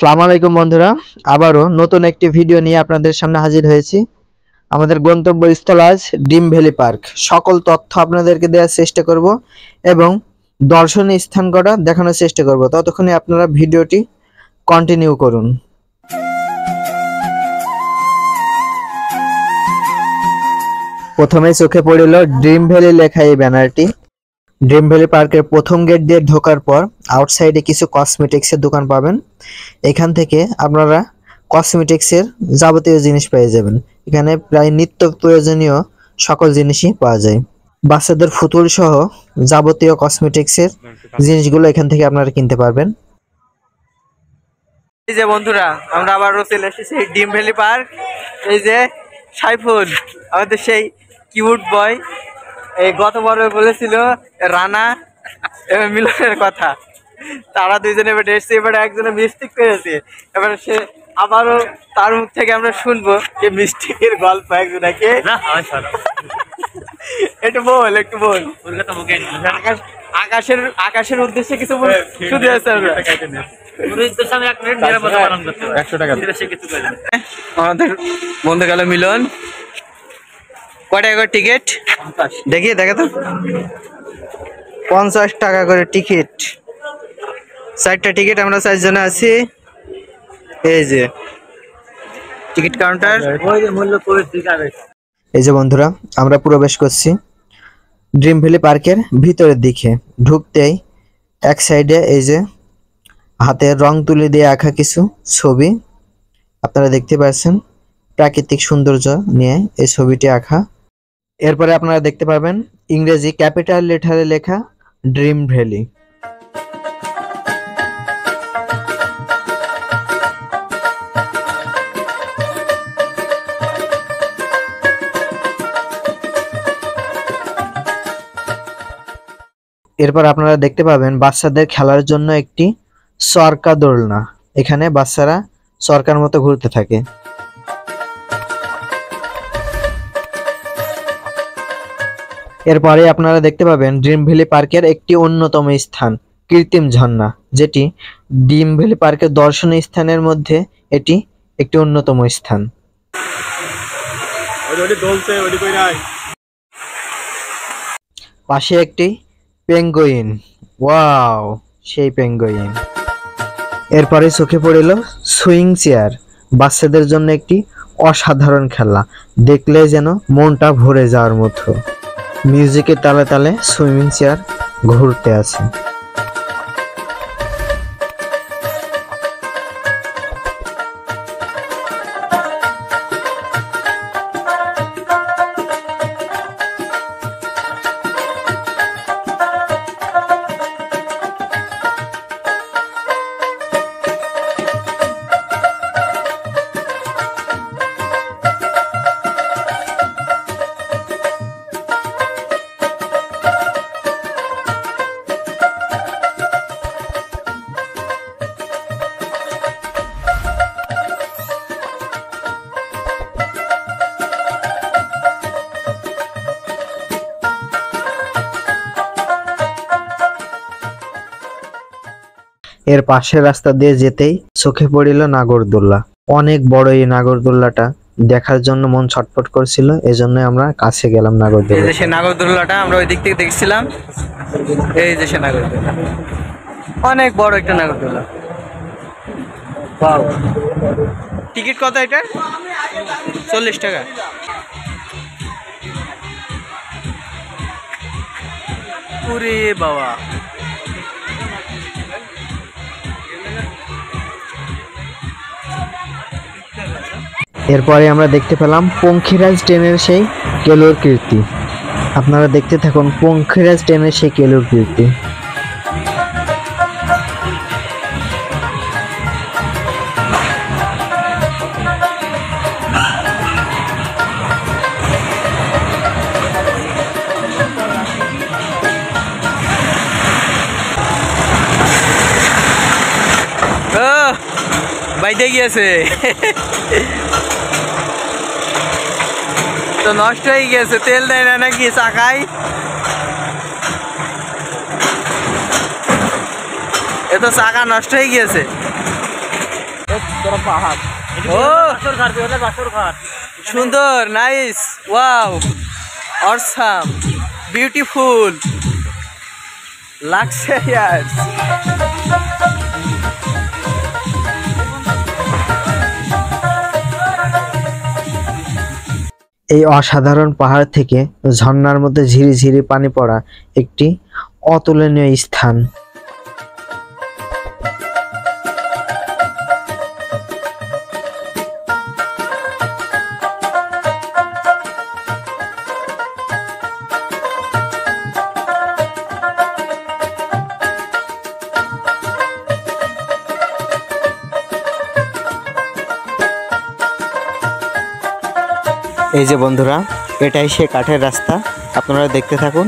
আসসালামু আলাইকুম বন্ধুরা, আবারও নতুন একটি ভিডিও নিয়ে আপনাদের সামনে হাজির হয়েছি। আমাদের গন্তব্যস্থল আজ ড্রিম ভ্যালি পার্ক। সকল তথ্য আপনাদেরকে দেওয়ার চেষ্টা করব এবং দর্শনীয় স্থান কটা দেখানোর চেষ্টা করব। ততক্ষণে আপনারা ভিডিওটি কন্টিনিউ করুন। প্রথমে চোখে পড়ল ড্রিম ভ্যালি লেখা এই ব্যানারটি। ড্রিম ভ্যালি পার্কের প্রথম গেট দিয়ে ঢোকার পর আউটসাইডে কিছু কসমেটিক্সের দোকান পাবেন। এখান থেকে আপনারা কসমেটিক্সের যাবতীয় জিনিস পেয়ে যাবেন। এখানে প্রায় নিত্য প্রয়োজনীয় সকল জিনিসই পাওয়া যায়। বাচ্চাদের ফুতুল সহ যাবতীয় কসমেটিক্সের জিনিসগুলো এখান থেকে আপনারা কিনতে পারবেন। এই যে বন্ধুরা, আমরা আবারও চলে এসেছি ড্রিম ভ্যালি পার্ক। এই যে সাইফুল, আমাদের সেই কিউট বয়, এই গতবার বলেছিল রানা এবং মিলনের কথা। তারা দুইজনে এবার এসছে, এবার একজনে মিস্টেক করেছে। এবার সে আবারও তার মুখ থেকে আমরা শুনবো যে মিস্টেকের গল্প একজনকে। একটু বল। আকাশের উদ্দেশ্যে কিছু বল। শুধু আমাদের বন্ধু গেল মিলন। কয় টাকা করে টিকিট দেখিয়ে দেখে তো? 50 টাকা করে টিকিট। 4টা টিকিট, আমরা 4 জন আছি। এই যে টিকিট কাউন্টার। এই যে বন্ধুরা, আমরা প্রবেশ করছি ড্রিম ভ্যালি পার্কের ভিতরের দিকে। ঢুকতেই এক সাইডে এই যে হাতের রং তুলি দিয়ে আঁকা কিছু ছবি আপনারা দেখতে পাচ্ছেন। প্রাকৃতিক সৌন্দর্য নিয়ে এই ছবিটি আঁকা। এরপরে আপনারা দেখতে পাবেন ইংরেজি ক্যাপিটাল লেটারে লেখা ড্রিম ভ্যালি। এরপর আপনারা দেখতে পাবেন বাচ্চাদের খেলার জন্য একটি সরকা দোলনা। এখানে বাচ্চারা সরকার মতো ঘুরতে থাকে। এরপরে আপনারা দেখতে পাবেন ড্রিম ভ্যালি পার্কের একটি অন্যতম স্থান কৃত্রিম ঝর্ণা, যেটি ড্রিম ভ্যালি পার্কের দর্শনীয় স্থানের মধ্যে এটি একটি অন্যতম স্থান। পাশে একটি পেঙ্গুইন, ওয়াও, সেই পেঙ্গুইন। এরপরে চোখে পড়ল সুইং চেয়ার, বাচ্চাদের জন্য একটি অসাধারণ খেলা। দেখলে যেন মনটা ভরে যাওয়ার মতো। মিউজিকের তালে তালে সুইমিং চেয়ার ঘুরতে আছে। এর পাশের রাস্তা দিয়ে যেতেই চোখে পড়িল নাগরদোল্লা। অনেক বড় এই নাগরদোল্লাটা, দেখার জন্য মন ছটফট করছিল। এজন্য আমরা কাছে গেলাম নাগরদোল্লা। এই যে সে নাগরদোল্লাটা আমরা ওই দিক থেকে দেখছিলাম। এই যে সে নাগরদোল্লা, অনেক বড় একটা নাগরদোল্লা। টিকিট কত এটার? 40 টাকা। ওরে বাবা, এরপরে আমরা দেখতে পেলাম পঙ্খিরাজ ট্রেনের সেই কেলুর কীর্তি। আপনারা দেখতে থাকুন পঙ্খিরাজ ট্রেনের সেই কেলুর কীর্তি। বাইতে গিয়েছে তো, নষ্ট হয়ে গেছে। তেল দেয় না নাকি চাকায়? এ তো চাকা নষ্ট হয়ে গিয়েছে। ও সুন্দর, nice, wow, awesome, beautiful, luxurious. এই অসাধারণ পাহাড় থেকে ঝর্ণার মধ্যে ঝিরিঝিরি পানি পড়া একটি অতুলনীয় স্থান। এই যে বন্ধুরা, এটাই সে কাঠের রাস্তা, আপনারা দেখতে থাকুন।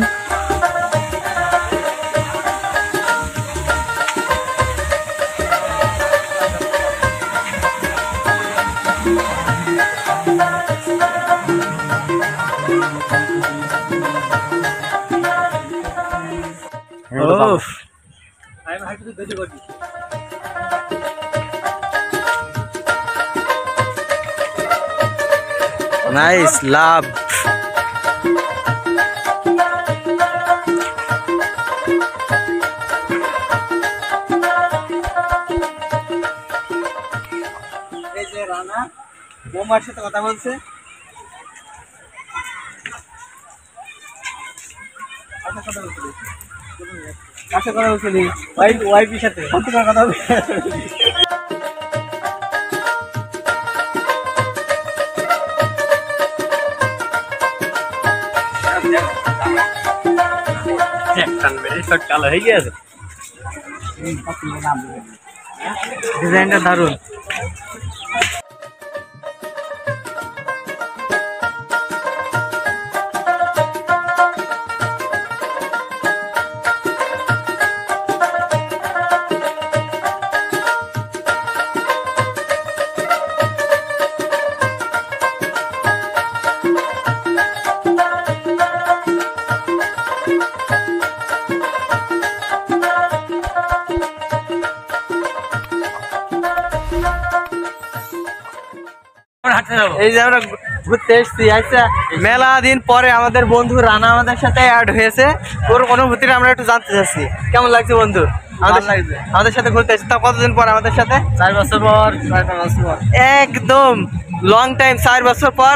নাইস, লাভ। এই যে রানা বোমার সাথে কথা বলছে। আশা করা বলছিলি ওয়াইফের সাথে কতবার কথা বলছে। কালো হয়ে গেছে, ডিজাইনটা দারুন। এই যে আমরা ঘুরতে এসেছি, আচ্ছা মেলা দিন পরে আমাদের বন্ধু রানা আমাদের সাথে অ্যাড হয়েছে। ওর অনুভূতিটা আমরা একটু জানতে চাচ্ছি। কেমন লাগছে বন্ধু আমাদের সাথে ঘুরতে এসেছে? তা কতদিন পর আমাদের সাথে? 4 বছর পর। একদম লং টাইম, 4 বছর পর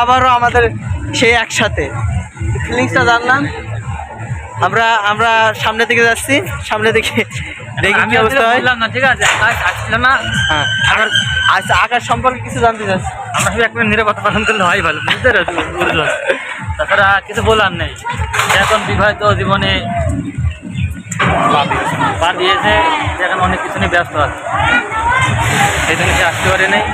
আবারও আমাদের সেই একসাথে ফিলিংসটা জানলাম। আমরা সামনের দিকে যাচ্ছি, সামনে দিকে দেখি কি অবস্থা হয়। ঠিক আছে, হ্যাঁ, আচ্ছা আকাশ সম্পর্কে কিছু জানতে চাচ্ছি। আমরা শুধু একটা নিরাপত্তা পালন করলে হয় ভালো, বুঝতে পারছো? তাছাড়া কিছু বলার নেই। এখন বিবাহিত জীবনে পা দিয়েছে, এখন অনেক কিছু নিয়ে ব্যস্ত আছে, সেই জন্য সে আসতে পারে নাই।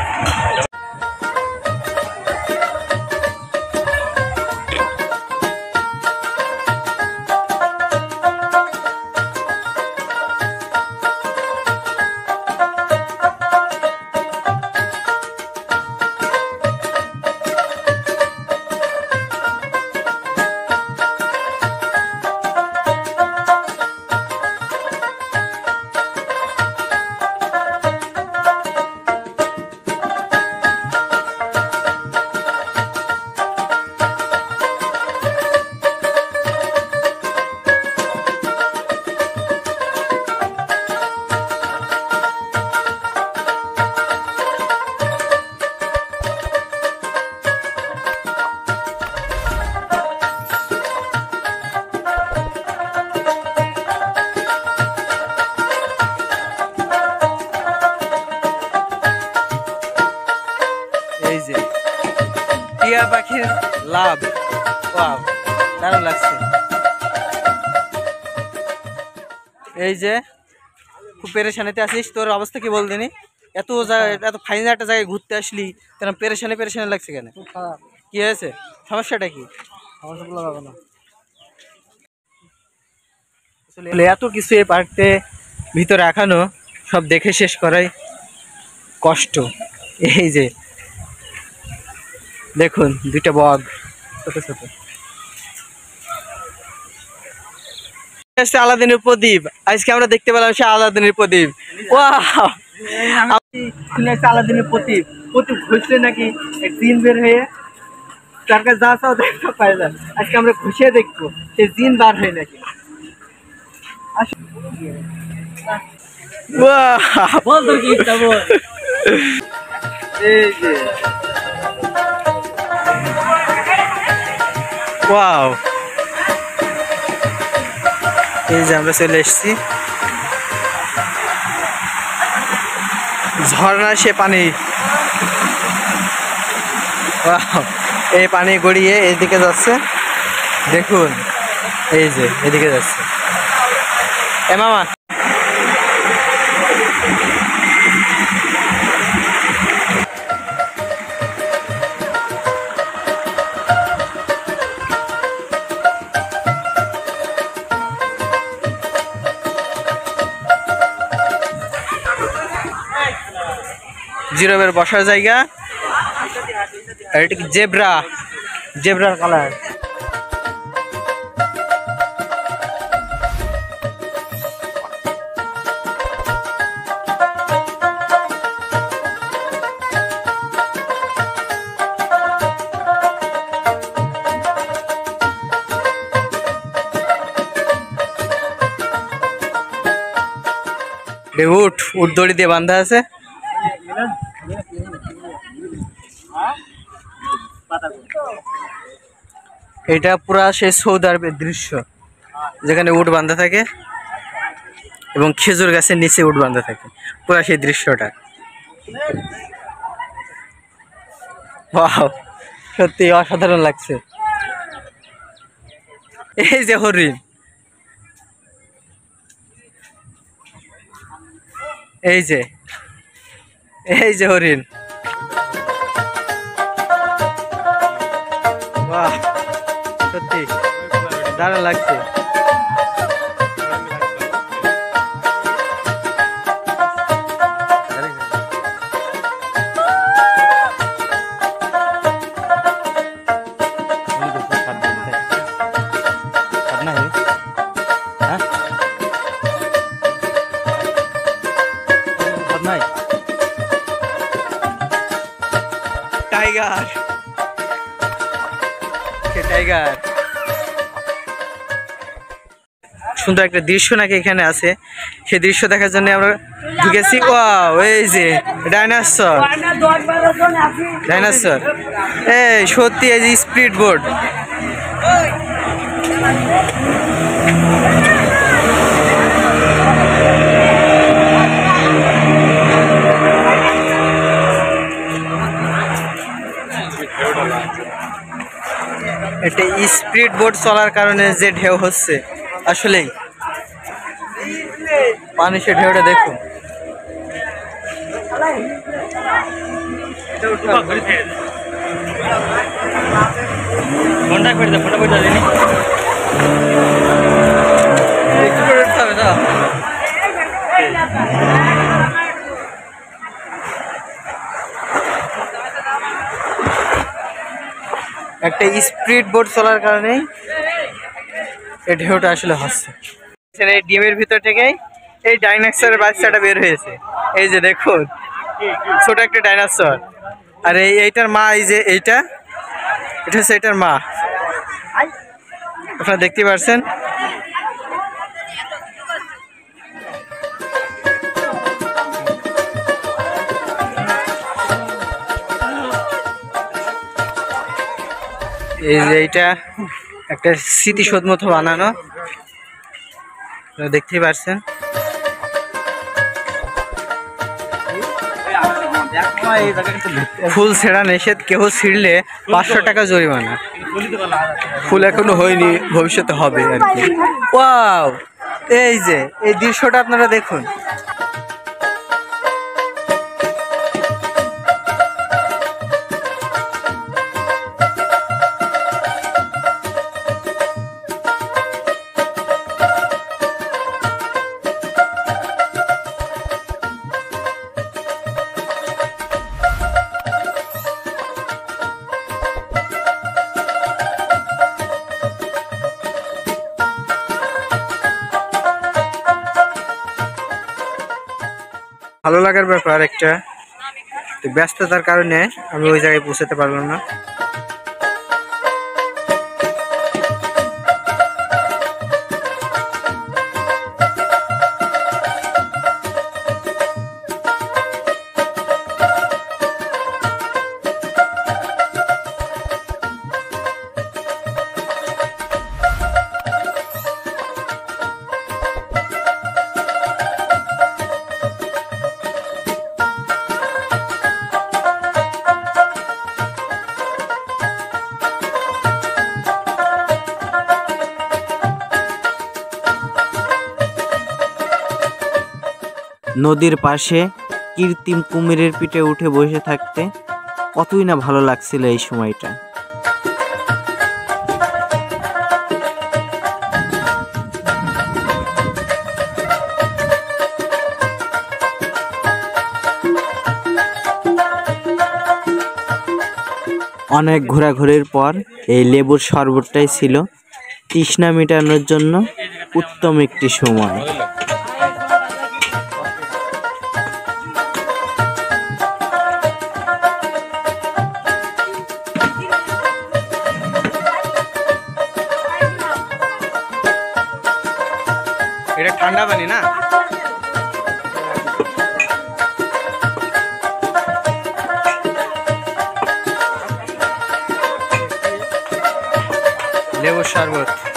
এই যে টিয়া পাখির লাভ, ওয়াও দারুণ লাগছে। এই যে খুব পেরেশানিতে আছিস, তোর অবস্থা কি বলদিনি? এত ফাইন একটা জায়গায় ঘুরতে আসলি, কেন পেরেশানি লাগছে কেন? কি হয়েছে, সমস্যাটা কি? আসলে এত কিছু এই পার্কতে ভিতরে এখনো সব দেখে শেষ করাই কষ্ট। এই যে দেখুন দুইটা বগ ছোট ছোট। আলাদিনের প্রদীপ, আজকে আমরা দেখতে পেলাম সে আলাদিনের প্রদীপ। ওয়াও আলাদিনের প্রতীক প্রতীক ঘুষলে নাকি এক জিন বের হয়ে তার কাছে যা চাও দেখা পাই যায়। আজকে আমরা ঘুষিয়ে দেখবো সে জিন বার হয় নাকি। বল তোর কি ইচ্ছা বল। এই যে ওয়াও, এই যে আমরা চলে এসেছি ঝর্ণা সে পানি। ওয়াও, এই পানি গড়িয়ে এইদিকে যাচ্ছে, দেখুন এই যে এদিকে যাচ্ছে। এ মামা জিরোবের বসার জায়গা, আর এটা কি জেব্রা, জেব্রার কালার। উঠ উঠ দড়ি দিয়ে বাঁধা আছে। এটা পুরা সেই সৌদি আরবের দৃশ্য, যেখানে উট বাঁধা থাকে এবং খেজুর গাছের নিচে উট বাঁধা থাকে, পুরা সেই দৃশ্যটা। ওয়াও, সত্যি অসাধারণ লাগছে। এই যে হরিণ, এই যে এই যে হরিণ। বাহ, সত্যি দারুণ লাগছে। Tiger, tiger. সুন্দর একটা দৃশ্য নাকি এখানে আছে, সেই দৃশ্য দেখার জন্য আমরা ঢুকেছি। ওয়াও, এই যে ডাইনোসর, ডাইনোসর। এই সত্যি এই যে স্পিড বোট। এটা স্পিড বোট চলার কারণে যে ঢেউ হচ্ছে, আসলেই পানি সে ঢেউটা দেখুন। একটা স্পিড বোট চলার কারণে এই ঢেউটা আসলে হচ্ছে। এই ডিমের ভিতর থেকে এই ডাইনোসরের বাচ্চাটা বের হয়েছে, এই যে দেখুন ছোট একটা ডাইনোসর। আর এইটার মা, এই যে এটা হচ্ছে এটার মা, আপনারা দেখতে পাচ্ছেন। এই যে এইটা একটা স্মৃতিসৌধ মতো বানানো, দেখতেই পাচ্ছেন। ফুল ছেঁড়া নিষেধ, কেউ ছিঁড়লে 500 টাকা জরিমানা। ফুল এখনো হয়নি, ভবিষ্যতে হবে আর কি। ওয়াও, এই যে এই দৃশ্যটা আপনারা দেখুন। ভালো লাগার ব্যাপার একটা, তো ব্যস্ততার কারণে আমি ওই জায়গায় পৌঁছাতে পারলাম না। নদীর পাশে কৃত্রিম কুমিরের পিঠে উঠে বসে থাকতে কতই না ভালো লাগছিল এই সময়টা। অনেক ঘোরাঘুরির পর এই লেবুর শরবতটাই ছিল তৃষ্ণা মেটানোর জন্য উত্তম একটি সময়। এটা ঠান্ডা পানি না? লেবুর শরবত।